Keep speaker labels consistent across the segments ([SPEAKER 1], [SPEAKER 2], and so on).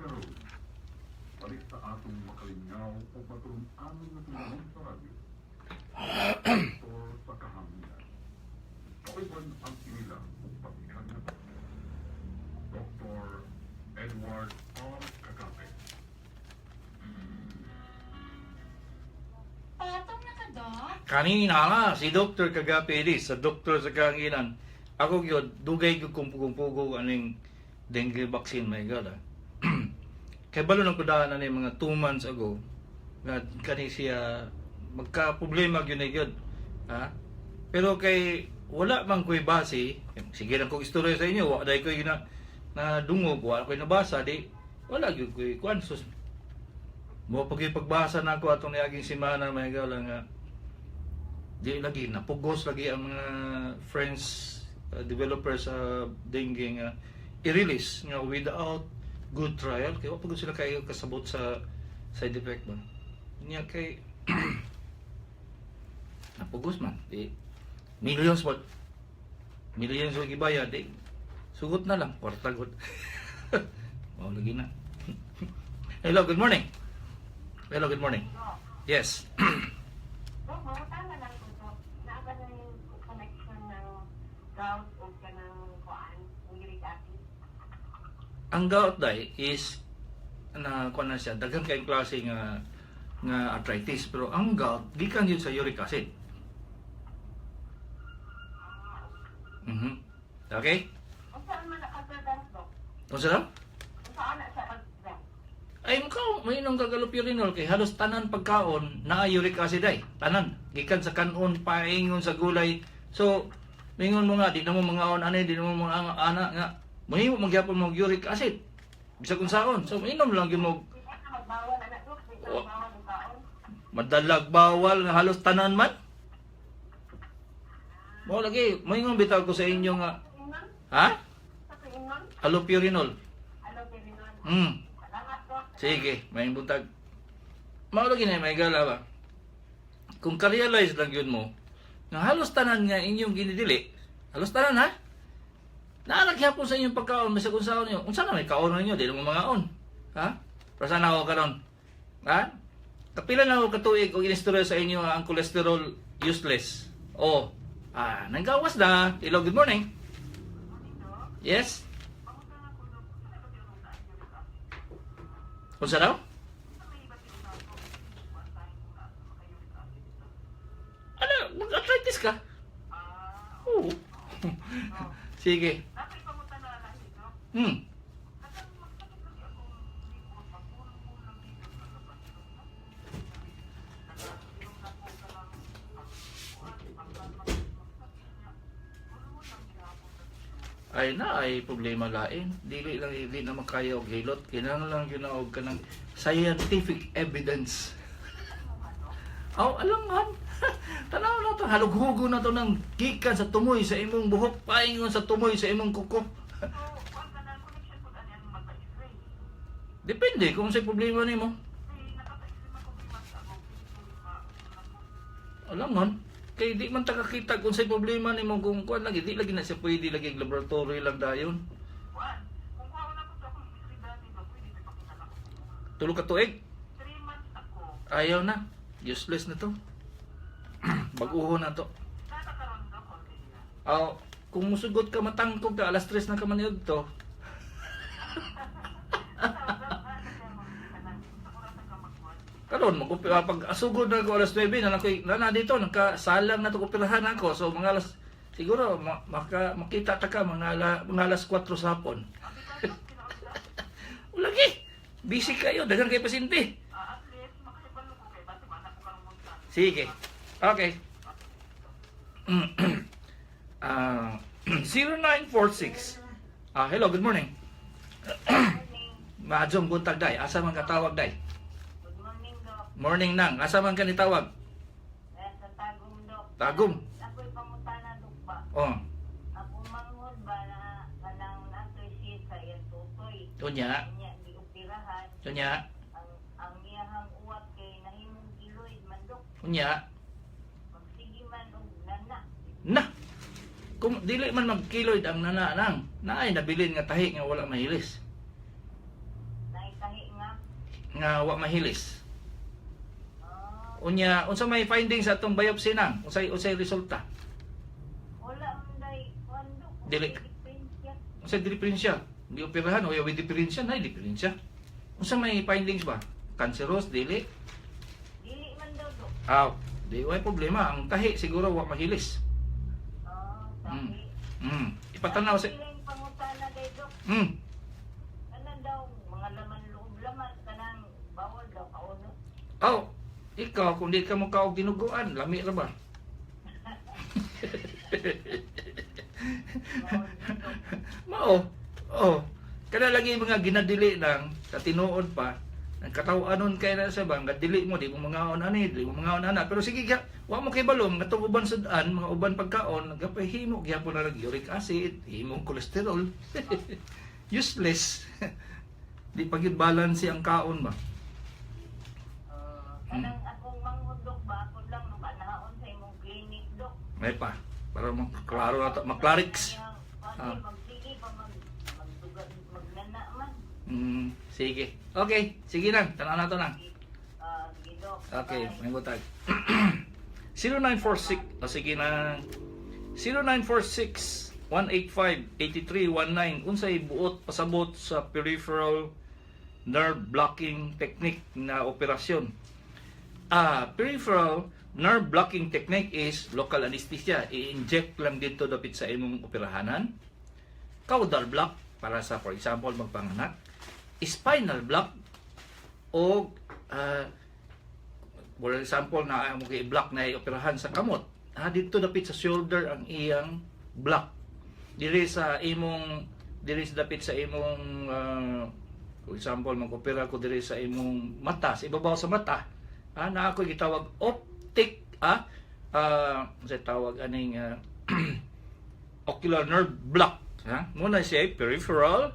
[SPEAKER 1] karon. Balik sa atong makalingaw o patron-anon na tunahon sa radyo. Doktor sa kahanginan. Kauban ang inilang upatihan na Dr. Edward R. Cagape.
[SPEAKER 2] Patong na ka, Doc?
[SPEAKER 3] Kanina nga, si Dr. Cagape sa doktor sa kahanginan. Ako yun, dugay ko kumpugong-pugong aning dengue vaccine, my God. Kaya balo ng kudaan na mga 2 months ago, nga kani siya magka-problema yun na yun. Ha? Pero kay wala mang ko'y base, sige lang kong istorya sa inyo, wala ko'y na dungog, wala ko'y nabasa, di wala yun ko'y kuan. So, mo pagbasa na ako atong niaging simana, may gala nga, di lagi, napugos lagi ang mga friends, developers sa dengue nga, i-release nga without good trial. Kaya wapagod sila kayo kasabot sa side effect ba. Niya kay, napugos man, di, millions yung gibaya, di, sugot na lang, kwartagot. Oh, lagi na. Hello, good morning. Hello, good morning. Yes.
[SPEAKER 4] Dok, tama lang ko, Dok. Naaba na yung connection ng gout o ka ng kuan, uric acid.
[SPEAKER 3] Ang gout day is kuan na siya, daghang kay klase nga arthritis, pero ang gout gikan yun sa uric acid. Okay?
[SPEAKER 4] Kung saan man nakapagdans, Dok?
[SPEAKER 3] Kung saan?
[SPEAKER 4] Kung saan na siya pagdans?
[SPEAKER 3] Ay may nang kagalupirinol kay halos tanan pagkaon na uric acid ay tanan gikan sa kanon paingon sa gulay. So mingon mo nga di na mo mga ani di na mo mga ana nga mahimo magyapon mo uric acid bisag unsaon. So mainom lang gyud mo
[SPEAKER 4] Hindi ka magbawal na, Dok. Hindi ka magbawal ng kaon.
[SPEAKER 3] madalag bawal nga halos tanan man. Mo lagi maingon bitaw ko sa inyo nga
[SPEAKER 4] Inon?
[SPEAKER 3] ha?
[SPEAKER 4] Sa tuinon?
[SPEAKER 3] Allopurinol.
[SPEAKER 4] Ano, Pirinon? Salamat, Dok.
[SPEAKER 3] Sige, may buntag. Mao lagi na may gala ba? Kung ka-realize lang yun mo, nga halos tanan nga inyong ginidili, halos tanan ha? Naanaghapon sa inyong pagkaon, may kung saan nyo. Kung saan na may kaon ninyo, di naman mga on. Ha? Para saan ako karon? Ha? Kapila na ako katuig o inistorya sa inyo nga ang cholesterol useless. O, nanggawas na. Hello, good morning. Yes? Kung saan daw? Ano, mag-arthritis ka? Oo. Sige.
[SPEAKER 4] Dapat pamunta na lang ito.
[SPEAKER 3] Hmm. Ay problema lain. Dili lang hindi na makaya og hilot. Kinahanglan lang yun og kanang scientific evidence. Alangan. Tanaw na to, halughugo na to ng gikan sa tumoy sa imong buhok, paingon sa tumoy sa imong kuko.
[SPEAKER 4] So, kuan ka na connection po ano yung magka-x-ray.
[SPEAKER 3] Depende kung sa problema nimo.
[SPEAKER 4] Kasi nakaka-x-ray man ko mas ako.
[SPEAKER 3] Alangan. Kay di man takakita kung sa problema nimo kung kuan lagi di lagi na siya pwede lagi laboratory lang dayon.
[SPEAKER 4] Kuan, kung kuha na ko sa akong x-ray dati, Dok, pwede may pakita na ko.
[SPEAKER 3] Tulo ka tuig.
[SPEAKER 4] 3 months ako.
[SPEAKER 3] Ayaw na. Useless na to. Baguho na to.
[SPEAKER 4] Natakaroon, Dok, okay na.
[SPEAKER 3] Kung musugot ka matangkog ka, alas 3 na ka maniod to. Karon pag asugod na ko alas 9 na dito nakasalang na to operahan ako. So mga alas siguro makita ta ka mga alas 4 sa hapon. Ulagi. Busy kayo, daghan kay pasyente.
[SPEAKER 4] At least, makasipalo ko kay bati man ako karong munta.
[SPEAKER 3] Sige. Okay. 0946. Hello, good morning. Maadjong buntag day. Asa man ka tawag day?
[SPEAKER 4] Good morning, Dok.
[SPEAKER 3] Morning nang. Asa man ka ni tawag?
[SPEAKER 4] Sa Tagum, Dok.
[SPEAKER 3] Tagum.
[SPEAKER 4] Ako'y pangutana, Dok, ba?
[SPEAKER 3] Oh.
[SPEAKER 4] Ako manghod ba na kanang natoy siya sa iyang tutoy.
[SPEAKER 3] Tunya.
[SPEAKER 4] Kanya di upirahan.
[SPEAKER 3] Tunya.
[SPEAKER 4] Ang iyahang uwat kay nahimong kiloid man, Dok.
[SPEAKER 3] Tunya.
[SPEAKER 4] Magsige man og nana.
[SPEAKER 3] Na. Kung dili man magkiloid ang nana nang. Naay nabilin nga tahi nga wala mahilis.
[SPEAKER 4] Naay
[SPEAKER 3] nga wa mahilis.
[SPEAKER 4] Ah,
[SPEAKER 3] Unya, unsa may findings sa atong biopsy nang? Unsay resulta?
[SPEAKER 4] wala man day kuando.
[SPEAKER 3] Dili.
[SPEAKER 4] Diferensya.
[SPEAKER 3] Unsay diferensya? Di operahan o may diferensya na diferensya. Unsa may findings ba? Cancerous dili?
[SPEAKER 4] Dili man daw dok.
[SPEAKER 3] Aw, di way problema. Ang tahi siguro wa mahilis.
[SPEAKER 4] Ah, sabi.
[SPEAKER 3] Ipatanaw sa
[SPEAKER 4] Ang pangutana day dok. Ano daw mga laman loob laman kanang bawal daw kauno.
[SPEAKER 3] Aw, ikaw kung di ka mo kaog dinuguan, lami ra ba? Mao. Oh. Kada lagi mga ginadili nang sa tinuod pa. Ang katawanon kay na sa bang dili mo di mo mangaon ani, di mo mangaon ana. Pero sige ka, wa mo kay balom nga uban sudan, mga uban pagkaon, nagapahimo gyapon na uric acid, himong kolesterol. Useless. Di pagid balance ang kaon ba.
[SPEAKER 4] Kanang akong manghudok ba ako lang makanahon sa imong clinic dok.
[SPEAKER 3] May pa para maklaro na to, maklarix.
[SPEAKER 4] Kasi magsige pa magdugan magnana man.
[SPEAKER 3] Sige. Okay, sige na. Tanaw na to na.
[SPEAKER 4] Sige dok.
[SPEAKER 3] Okay,
[SPEAKER 4] Bye.
[SPEAKER 3] may butag. 0946, sige na. 0946 185-8319 unsay buot pasabot sa peripheral nerve blocking technique na operasyon. Peripheral nerve blocking technique is local anesthesia. I-inject lang dito dapit sa imong operahanan. Caudal block para sa, for example, magpanganak. Spinal block o for example na mo i-block na i-operahan sa kamot. Dito dapit sa shoulder ang iyang block. Diri sa dapit sa imong for example mag-opera ko diri sa imong mata, sa ibabaw sa mata. Na ako gitawag optic sa tawag aning ocular nerve block. Muna siya peripheral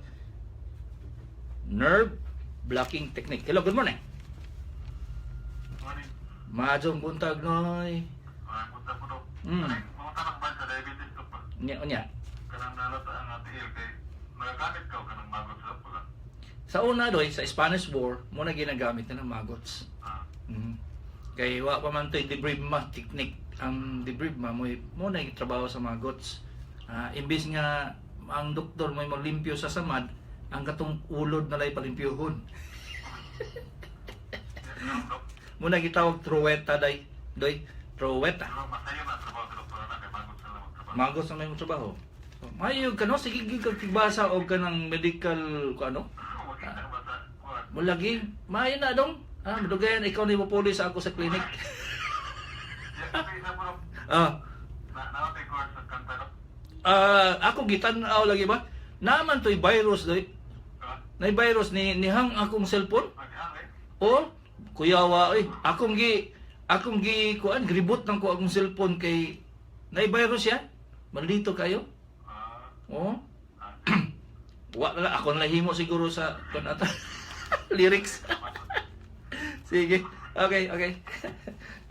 [SPEAKER 3] nerve blocking technique. Hello, good morning.
[SPEAKER 1] Morning.
[SPEAKER 3] Maadjong buntag noy.
[SPEAKER 1] Punta po dok.
[SPEAKER 3] Mm.
[SPEAKER 1] Mga tanak ba sa diabetes ko pa?
[SPEAKER 3] Unya.
[SPEAKER 1] Kanang nalata ang ATL kay magagamit ka o kanang magot sa pula.
[SPEAKER 3] Sa una doy sa Spanish War, muna ginagamit na ng maggots. Kay wa pa man to'y debribma technique. Ang debribma mo na yung trabaho sa maggots. Imbis nga ang doktor may maglimpyo sa samad, ang katong ulod na lay palimpyohon. Muna gitawag truweta doy truweta.
[SPEAKER 1] Pero masayo na trabaho sa doktor na kay magot sa lamang trabaho.
[SPEAKER 3] Magos na may mong trabaho. Mayo ka no, sige gig kag tigbasa og kanang medical ano?
[SPEAKER 1] Makita ba sa kuwan?
[SPEAKER 3] Mulagi, mayo na dong. Madugayan ikaw ni mo pulis ako sa clinic.
[SPEAKER 1] Kasi isa po dok. Nakatay course sa kanta dok.
[SPEAKER 3] Ako gitan-aw lagi ba? Naman to'y virus doy. Nay virus ni hang akong cellphone.
[SPEAKER 1] Mag-hang
[SPEAKER 3] O kuyawa akong gi kuan gribot nang ko akong cellphone kay nay virus ya. Maldito kayo. Oh. Wa na ako nalahimo siguro sa kun ata lyrics. Sige. Okay.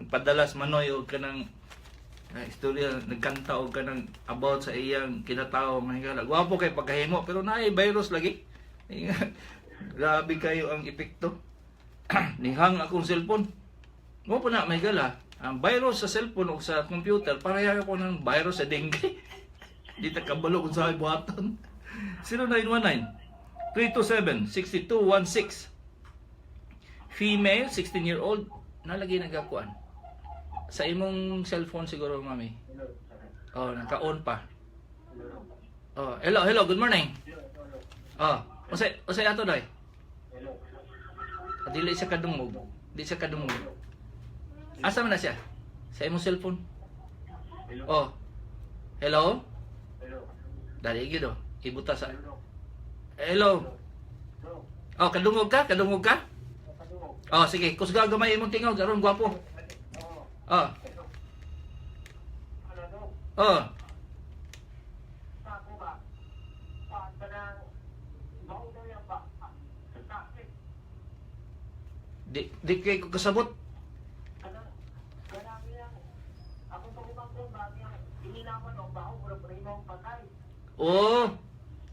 [SPEAKER 3] Padalas manoy og kanang istorya nagkanta og kanang about sa iyang kinatawo mahigala. Gwapo kay pagkahimo pero naay virus lagi. Grabe kayo ang epekto. Nihang akong cellphone. Mo po na mahigala. Ang virus sa cellphone o sa computer pareha ko ng virus sa dengue. Di ta kabalo kung sa buhaton. 0919-327-6216 female, 16-year-old nalagi nagakuan. Sa imong cellphone siguro, mami. Naka-on pa. Hello, good morning. Usay ato day. Dili siya kadungog. Asa man na siya? Sa imong cellphone? Hello? Dali gyud ibuta sa. Hello. Kadungog ka? Sige, kusga gamay imong tingaw aron gwapo. Di kay ko kasabot.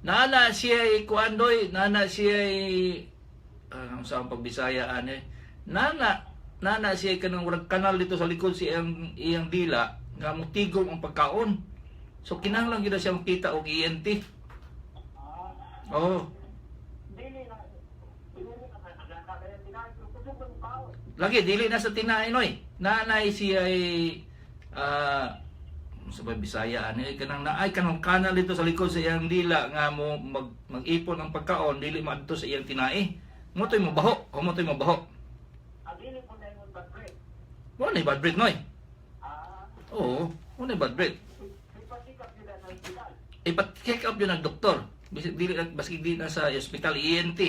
[SPEAKER 3] Nana siya kuandoy, nana siya sa pagbisaya ani. Nana siya kanang urag kanal dito sa likod sa iyang dila nga mutigom ang pagkaon. So kinahanglan gyud siya makita og ENT. Oh. Lagi dili na sa tinaay noy. Nanay siya ay sabay Bisaya ani kanang naay kanang kanal dito sa likod sa iyang dila nga mo mag-ipon ang pagkaon dili maadto sa iyang tinaay. Mo toy mabaho, mo toy mabaho.
[SPEAKER 4] Dili po na yung bad break.
[SPEAKER 3] Mo na bad breath noy. Oo, mo na bad breath.
[SPEAKER 4] Ipasikap nila sa hospital.
[SPEAKER 3] Ipat-check up yun ng doktor. Dili baski di na sa hospital ENT.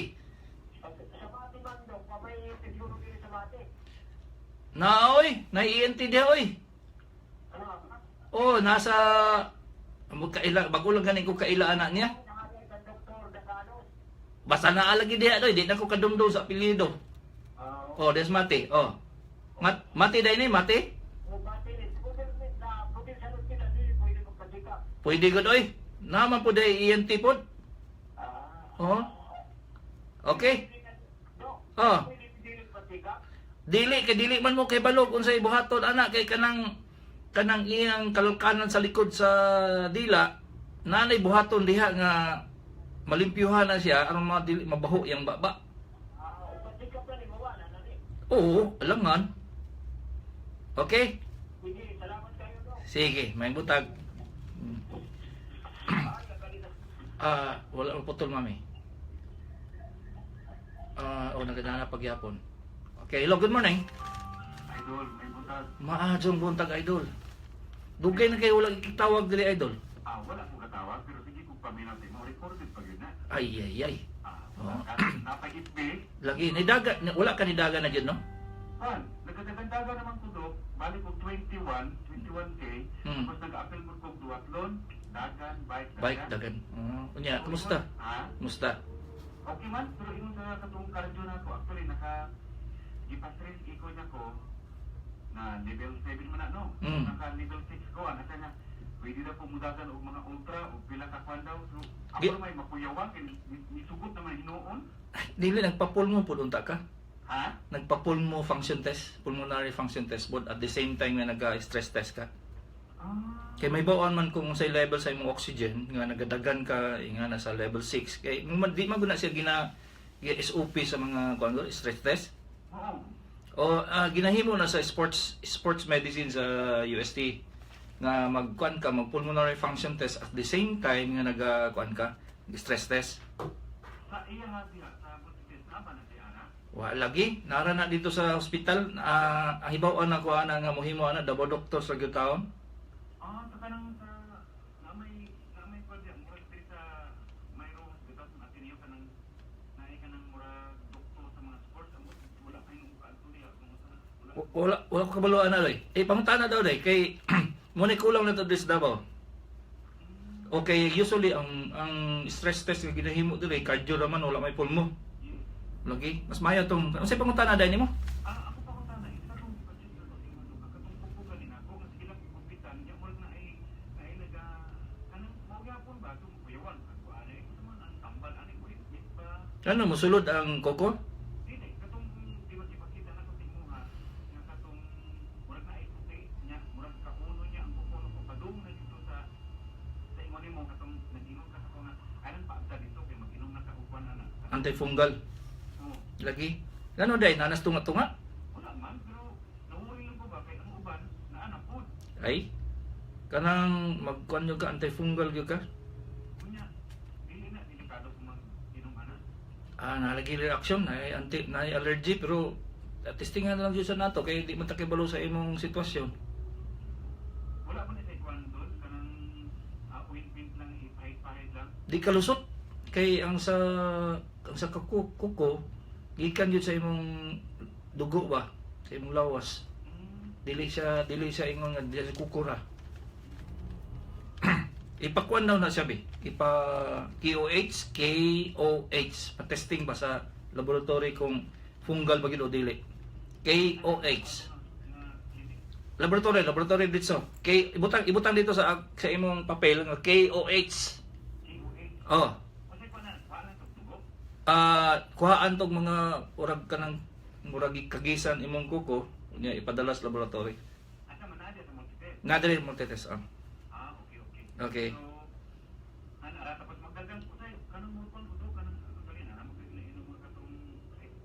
[SPEAKER 4] Sa mati man daw, pabay siguro din sa mati.
[SPEAKER 3] Na oy, na ENT di oy.
[SPEAKER 4] Ano?
[SPEAKER 3] Oh, nasa kaila bago lang ganin ko kaila anak niya.
[SPEAKER 4] Nakakita ng doktor Daganos.
[SPEAKER 3] Basta naalagi diha doy, di na ko kadumdum sa apelyido. Oh, des mati. Oh. Mati dai ni mati?
[SPEAKER 4] O mati ni na province sa hospital di pwede magpasikap.
[SPEAKER 3] Pwede gud oy. Naman po dai ENT pod. Oh. Okay. Oh.
[SPEAKER 4] Pwede magpasikap.
[SPEAKER 3] Dili man mo kay balog unsay buhaton anak kay kanang iyang kalkanan sa likod sa dila nanay buhaton diha nga malimpyuhan na siya aron dili mabaho yang baba.
[SPEAKER 4] Pasikap na ni mawala na ni.
[SPEAKER 3] Oo, alangan. Okay?
[SPEAKER 4] Sige, salamat kayo no.
[SPEAKER 3] Sige, may butag. Wala ang putol mami. Nagdana pagyapon. Okay, hello, good morning.
[SPEAKER 1] Idol, may buntag.
[SPEAKER 3] Maadjong buntag idol. Dugay na kayo wala ikitawag dili idol.
[SPEAKER 1] Wala ko katawag, pero sige kung paminati mo, recorded pa yun na.
[SPEAKER 3] Ay.
[SPEAKER 1] Wala ka, napag-itbi.
[SPEAKER 3] Lagi wala ka nidaga na dyan, no?
[SPEAKER 1] Nagkadagandaga naman ko do, balik ko 21K, tapos nag-appel mo kong duatlon, dagan,
[SPEAKER 3] Bike dagan. Unya, kumusta?
[SPEAKER 1] Ha?
[SPEAKER 3] Kumusta?
[SPEAKER 1] Okay man, pero ingon sa katong cardio na ko, actually, ipa-stress iko niya ko, na level 7 man na, no? Naka level 6 ko, nasa niya, pwede na pumudagan og mga ultra, o pila ka kwan daw, so, ako may mapuyawan, nisugot naman hinoon.
[SPEAKER 3] Dili nagpa-pulmo pud unta ka?
[SPEAKER 1] Ha?
[SPEAKER 3] Nagpa-pulmo function test, pulmonary function test bod at the same time nga nag-stress test ka. Kay may bawon man kung sa level sa imong oxygen nga nagadagan ka nga nasa level 6 kay di man guna siya SOP sa mga stress test.
[SPEAKER 1] Oo.
[SPEAKER 3] O ginahimo na sa sports medicine sa UST nga magkuan ka mag pulmonary function test at the same time nga nagkuan ka stress test.
[SPEAKER 1] Sa iya nga diha, sa business na ba na si Ana?
[SPEAKER 3] Wa lagi nara na dito sa ospital hibaw-an na ko ana nga mohimo ana double doctor sa gyud taon.
[SPEAKER 1] Sa kanang namay pwede murag diri sa mayro hospital sa Ateneo kanang naay kanang murag doktor sa mga sports wala kay nung kaantuli
[SPEAKER 3] Wala ko kabaluan na doy. Pangutana daw doy kay mo ni kulang na to this Davao. Okay, usually ang stress test nga ginahimo diri cardio naman wala may pulmo. Lagi, mas mayo tong unsay pangutana dai nimo?
[SPEAKER 1] Ako pa ko tana isa kong budget ko ingon ko katong pupugan ni nako nga sige lang kumpitan nya murag na ay naga kanang mao gyapon ba tum kuyawan ako ani ko man ang tambal ani ko it ba
[SPEAKER 3] Ano mosulod ang koko?
[SPEAKER 1] dili katong di ba ipakita nako timuha nga katong murag na ay puti nya murag ka uno nya ang kukuno ko padung na dito sa ingon nimo katong nag-inom ka sa nga anan pa agta dito kay mag-inom na ka uban ana.
[SPEAKER 3] Antifungal. Lagi. Ngano day nanas tunga-tunga?
[SPEAKER 1] Wala man, pero nahuhuli lang ko ba kay ang uban na anak po.
[SPEAKER 3] Ay. Kanang magkuan yung ka antifungal gyud ka?
[SPEAKER 1] Kunya, dili na delikado kung mag-inom ana.
[SPEAKER 3] Nalagi reaction na allergy pero testingan na lang gyud sa nato kay di man ta kibalo sa imong sitwasyon.
[SPEAKER 1] Wala man sa ikuan doon kanang ointment lang ipahid-pahid lang.
[SPEAKER 3] Di kalusot kay ang sa kuko gikan gyud sa imong dugo ba sa imong lawas. Dili siya ingon nga dili sa kukura. Ipakuan daw na siya bi. KOH, pa-testing ba sa laboratory kung fungal ba gyud o dili. KOH. Laboratory dito. Ibutang dito sa imong papel nga KOH.
[SPEAKER 1] KOH.
[SPEAKER 3] Oh.
[SPEAKER 1] Kasi pa na paano to dugo?
[SPEAKER 3] kuhaan tog mga urag kanang murag kagisan imong kuko nya ipadala sa laboratory.
[SPEAKER 1] Asa man na sa multitest?
[SPEAKER 3] Nga dili mo tetes
[SPEAKER 1] Okay, okay.
[SPEAKER 3] Okay.
[SPEAKER 1] So, ara tapos magdagan ko tayo, kanang mo kon ko kanang dali na mo kay inom mo katong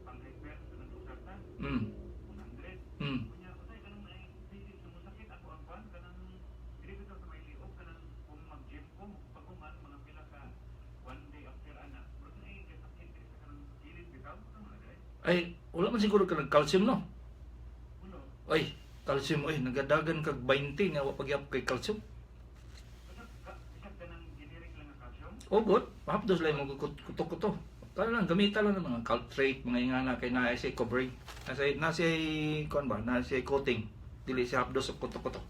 [SPEAKER 1] pang-expert kanang usapan. 100. Kunya ko tayo kanang may visit sa musakit ako ang kwan kanang dili bitaw sa may liog kanang kung mag-gym ko pag-uman mga pila ka one day after ana. Pero ay kay sakit sa kanang gilid bitaw kanang mga
[SPEAKER 3] Ay, wala man siguro ka calcium no?
[SPEAKER 1] uno.
[SPEAKER 3] Ay, calcium ay nagadagan kag 20 nga wa pagyap kay calcium.
[SPEAKER 1] Isang kanang generic lang na calcium.
[SPEAKER 3] O good, hapdos lang mo kutok-kutok. Kaya lang gamitan lang ng mga caltrate, mga ingana kay na say covering. Nasa kon ba, nasa coating. Dili siya hapdos sa kutok-kutok.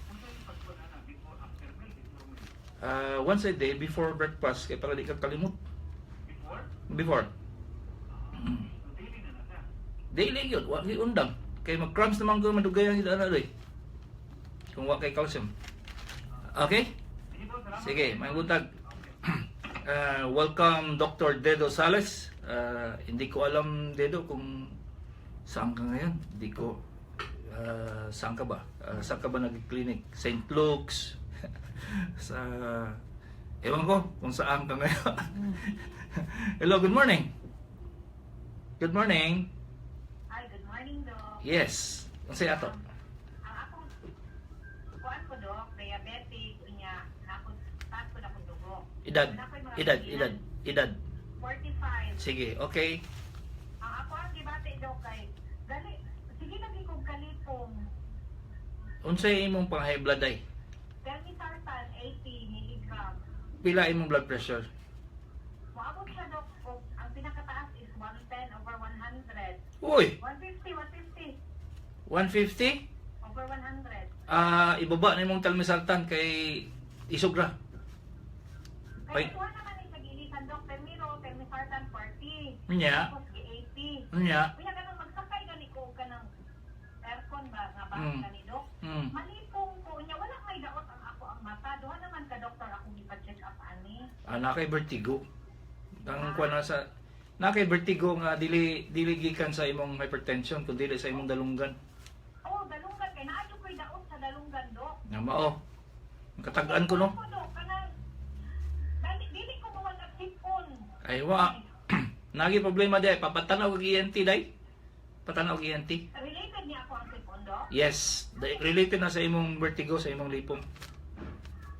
[SPEAKER 1] Unsa yung pagkuan ana before after meal before meal?
[SPEAKER 3] Once a day before breakfast kay para di ka kalimot.
[SPEAKER 1] Before?
[SPEAKER 3] Before.
[SPEAKER 1] So daily na nasa.
[SPEAKER 3] Daily yun, wa gyud undang. Kay mag-cramps naman ko madugayan sila na doy. Kung wa kay calcium. Okay?
[SPEAKER 1] Sige po, salamat.
[SPEAKER 3] Sige, may buntag.
[SPEAKER 1] Okay.
[SPEAKER 3] Welcome Dr. Dedo Sales. Hindi ko alam Dedo kung saan ka ngayon. Hindi ko saan ka ba? Saan ka ba nag-clinic? St. Luke's? Sa ewan ko kung saan ka ngayon. Hello, good morning. Good morning.
[SPEAKER 4] Hi, good morning, Doc.
[SPEAKER 3] Yes. Ang saya ato.
[SPEAKER 4] Ang akong kuan ko, Doc, diabetic, unya, taas ko na akong dugo.
[SPEAKER 3] Edad.
[SPEAKER 4] Wala ko'y mga
[SPEAKER 3] Edad.
[SPEAKER 4] kailan.
[SPEAKER 3] Edad.
[SPEAKER 4] 45.
[SPEAKER 3] Sige, okay.
[SPEAKER 4] Ang ako ang debate, Doc, kay, gali, sige lagi kong kalipong.
[SPEAKER 3] Unsay imong pang high blood ay?
[SPEAKER 4] Telmisartan, 80 mg.
[SPEAKER 3] Pila imong blood pressure?
[SPEAKER 4] Maabot siya, Doc, kung ang pinakataas is 110 over 100.
[SPEAKER 3] Uy,
[SPEAKER 4] 150
[SPEAKER 3] 150?
[SPEAKER 4] over 100.
[SPEAKER 3] Ibaba na imong talmisaltan kay isog ra.
[SPEAKER 4] Kaya
[SPEAKER 3] Ay.
[SPEAKER 4] tuwa naman yung nag-iilisan, Doc, Termiro, Termisartan, 40.
[SPEAKER 3] Nya,
[SPEAKER 4] Tapos, 80.
[SPEAKER 3] nya.
[SPEAKER 4] Kuya ka nang magsakay gani ko ka ng aircon ba nga ba
[SPEAKER 3] Mm.
[SPEAKER 4] gani Doc?
[SPEAKER 3] Mm.
[SPEAKER 4] Malipong ko nya wala may daot ang ako ang mata. Duha naman ka doktor ako gipa-check up ani.
[SPEAKER 3] Na kay vertigo. Ang kuan na sa na kay vertigo nga dili gikan sa imong hypertension kun dili sa imong dalunggan.
[SPEAKER 4] Oh, dalunggan kay naa jud ko'y daot sa dalunggan, Doc.
[SPEAKER 3] Nga mao. Katagaan ko no.
[SPEAKER 4] Ako, Doc, kanang dili ko mawala sipon.
[SPEAKER 3] Ay wa. Nagi problema di papatanaw kag ENT dai. Patanaw kag ENT.
[SPEAKER 4] Related niya ako ang sipon, Doc.
[SPEAKER 3] Yes, related na sa imong vertigo sa imong lipong.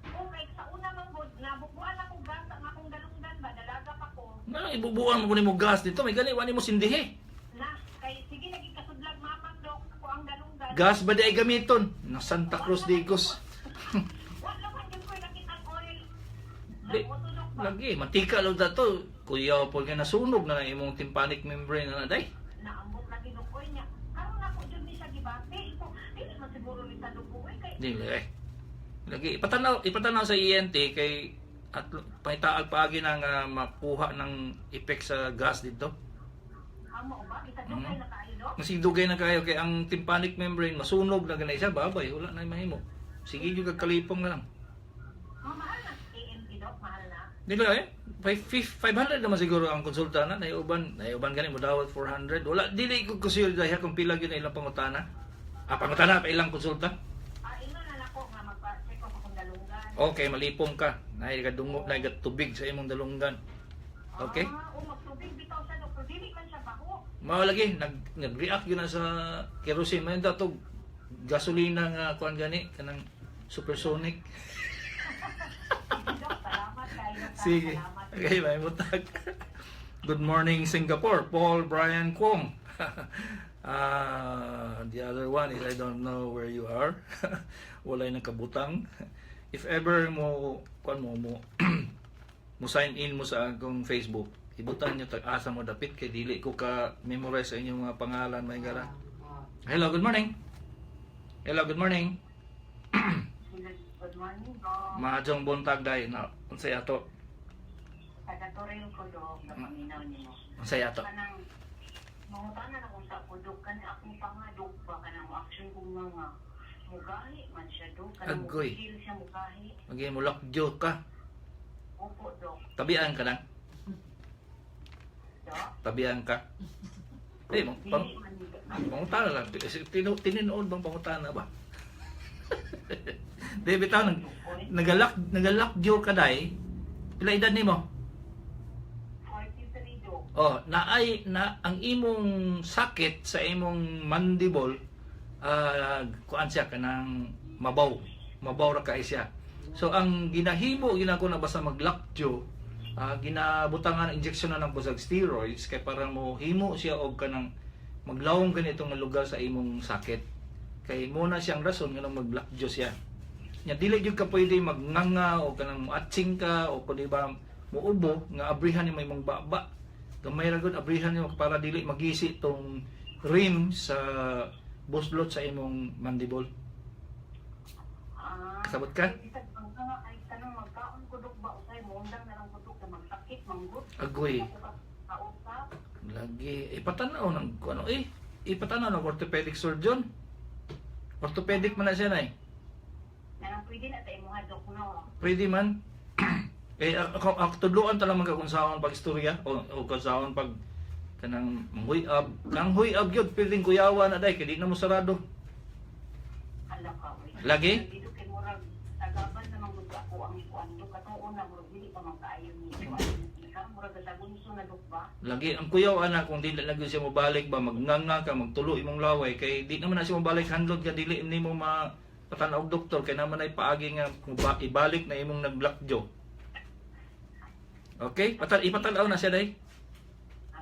[SPEAKER 4] Okay, sa una man gud nabubuan ako gas ang akong dalunggan ba dalaga pa ko.
[SPEAKER 3] Na ibubuan mo nimo gas dito, may gani wani mo sindihi.
[SPEAKER 4] Na kay sige lagi kasudlag mamang, Doc, ako ang dalunggan.
[SPEAKER 3] Gas ba di ay gamiton? Na Santa Cruz de Igos.
[SPEAKER 4] Wala man jud ko'y nakita ang oil.
[SPEAKER 3] Di,
[SPEAKER 4] Nagutulog ba?
[SPEAKER 3] lagi, matika lang dato. Kuya po nga nasunog na imong tympanic membrane na day.
[SPEAKER 4] Naambot lagi ng oil niya. Karon ako jud ni siya gibati. Ito, dili man siguro ni sa dugo kay
[SPEAKER 3] Dili eh. Lagi ipatanaw sa ENT kay at pahitaag paagi nang makuha ng effect sa gas dito.
[SPEAKER 4] amo ba bisa dugay na kaayo, Doc.
[SPEAKER 3] Kasi dugay na kayo kay ang tympanic membrane masunog na ganay siya babay wala na mahimo. Sige jud kag kalipong na lang.
[SPEAKER 4] Mahal na AMT, Doc, mahal na.
[SPEAKER 3] Dili eh. 500 naman siguro ang konsulta na naiuban gani mo dawat 400. Wala dili ko kusir dahil kung pila gyud na ilang pangutana. Pangutana pa ilang konsulta.
[SPEAKER 4] Ino na nako nga magpa-check up akong dalunggan.
[SPEAKER 3] Okay, malipong ka. Naay ka dungo, naay ka tubig sa imong dalunggan. Okay?
[SPEAKER 4] Magtubig bitaw siya, Doc. Pero dili man siya baho.
[SPEAKER 3] Mao lagi nag-react yun na sa kerosene. May dato gasolina nga kuan gani kanang supersonic.
[SPEAKER 4] Doc, salamat kayo. Doc.
[SPEAKER 3] Sige.
[SPEAKER 4] Salamat.
[SPEAKER 3] Okay, may butag. Good morning Singapore, Paul Brian Kwong. The other one is I don't know where you are. Walay nakabutang. If ever mo kuan mo mo sign in mo sa akong Facebook, ibutan niyo tag asa mo dapit kay dili ko ka memorize sa inyong mga pangalan may gara. Hello, good morning. Hello, good morning.
[SPEAKER 4] Good morning, Doc.
[SPEAKER 3] Mahadjong buntag day na unsay ato?
[SPEAKER 4] Taga-Toril ko, Doc, na paminaw niyo.
[SPEAKER 3] Unsay ato?
[SPEAKER 4] Kanang mangutanan akong sa pudok kan akong pangadok ba kanang action kong mga mugahi man siya, Doc. Kanang
[SPEAKER 3] Agoy.
[SPEAKER 4] mugil siya mugahi.
[SPEAKER 3] Magi mulakjo ka.
[SPEAKER 4] Opo, Doc.
[SPEAKER 3] Tabian ka na.
[SPEAKER 4] Dok?
[SPEAKER 3] Tabihan ka. Eh,
[SPEAKER 4] Dili man ni
[SPEAKER 3] pangutana lang. Tininood bang pangutana ba? Di, bitaw, nagalakjo ka day. Pila edad nimo?
[SPEAKER 4] 43, Dok.
[SPEAKER 3] Oh, ang imong sakit sa imong mandible, kuan siya kanang mabaw ra kay siya. So ang ginako na basta maglakjo, ginabutangan injection na ng busag steroids kay para mo himo siya og kanang maglawom ganitong nga lugar sa imong sakit. Kay muna siyang rason nga nang maglakjo siya. Nya dili gyud ka pwede magnganga o kanang atsing ka o kundi ba muubo nga abrihan ni may imong baba. Gamay ra gud abrihan nimo para dili magisi tong rim sa buslot sa imong mandible. Kasabot ka?
[SPEAKER 4] Ay tanong magkaon ko dok ba usay mo undang na lang ko dok na magsakit manggod.
[SPEAKER 3] Agoy.
[SPEAKER 4] Kausap.
[SPEAKER 3] Lagi ipatanaw ng ano ipatanaw ng orthopedic surgeon. Orthopedic man na siya na
[SPEAKER 4] Nang pwede na tayo mga dok no.
[SPEAKER 3] Pwede man. Ako tudloan ta lang man kung saan pag-istorya o kung saan pag kanang huyab. Kang huyab gyud pwedeng kuyawa na day kay di na mo sarado.
[SPEAKER 4] Ala ka.
[SPEAKER 3] Lagi?
[SPEAKER 4] Dito kay murag tagaban na manggod ako ang kuando katong una murag dili pa man kaayo ni. Ikaw murag sa gunso na dok ba?
[SPEAKER 3] Lagi ang kuyaw ana kung dili lagi siya mobalik ba magnganga ka magtulo imong laway kay di naman na siya mobalik handlod ka dili nimo patanaw og doktor kay naman ay paagi nga ibalik na imong naglakjo. Okay? Ipatanaw na siya day.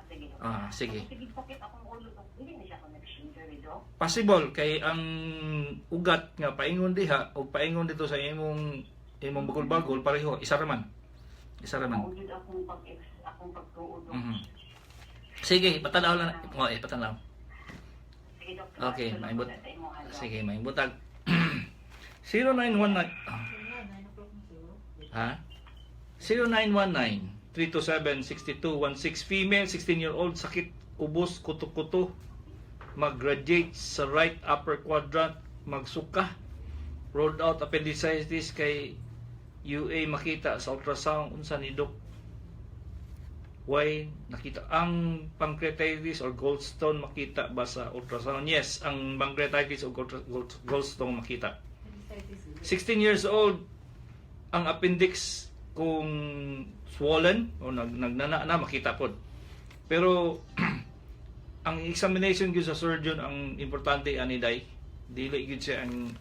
[SPEAKER 4] Sige.
[SPEAKER 3] Sige.
[SPEAKER 4] Sige sakit akong ulo dok. Dili na siya connection diri dok.
[SPEAKER 3] Possible kay ang ugat nga paingon diha o paingon dito sa imong bagol-bagol pareho isa ra man.
[SPEAKER 4] Maulid akong pagtuod dok.
[SPEAKER 3] Sige, patanaw lang. Patanaw.
[SPEAKER 4] Sige dok.
[SPEAKER 3] Okay, maibot.
[SPEAKER 4] Sa imo, ano.
[SPEAKER 3] Sige, maibutag. 0919 Ha? 0919-327-6216 female, 16-year-old, sakit ubos, kuto-kuto, mag-radiate sa right upper quadrant, magsuka, rolled out appendicitis kay UA makita sa ultrasound unsa ni Doc. Why nakita ang pancreatitis or gallstone makita ba sa ultrasound? Yes, ang pancreatitis o gallstone makita. 16 years old, ang appendix kung swollen o nagnana na makita pod. Pero ang examination gyud sa surgeon ang importante ani day. Dili gyud siya ang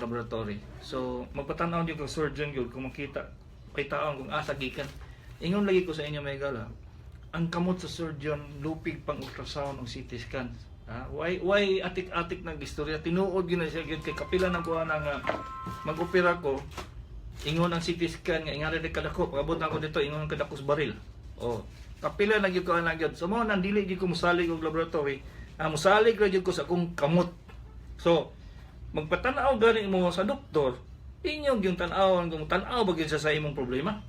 [SPEAKER 3] laboratory. So magpatanaw gyud kang surgeon gyud kung makita taon kung asa gikan. Ingon lagi ko sa inyo may gala. Ang kamot sa surgeon lupig pang ultrasound o CT scan. Why atik-atik nang istorya tinuod gyud na siya gyud kay kapila nang kuha nga mag-opera ko. Ingon ang CT scan nga ingari di kadako pagabot ako dito ingon ang kadako sa baril. Kapila na gyud ko ana gyud. So mo nang dili gyud ko mosalig og laboratory. Mosalig ra gyud ko sa akong kamot. So magpatanaw gani mo sa doktor, inyo gyud tan-awon kung tan-aw ba gyud sa imong problema.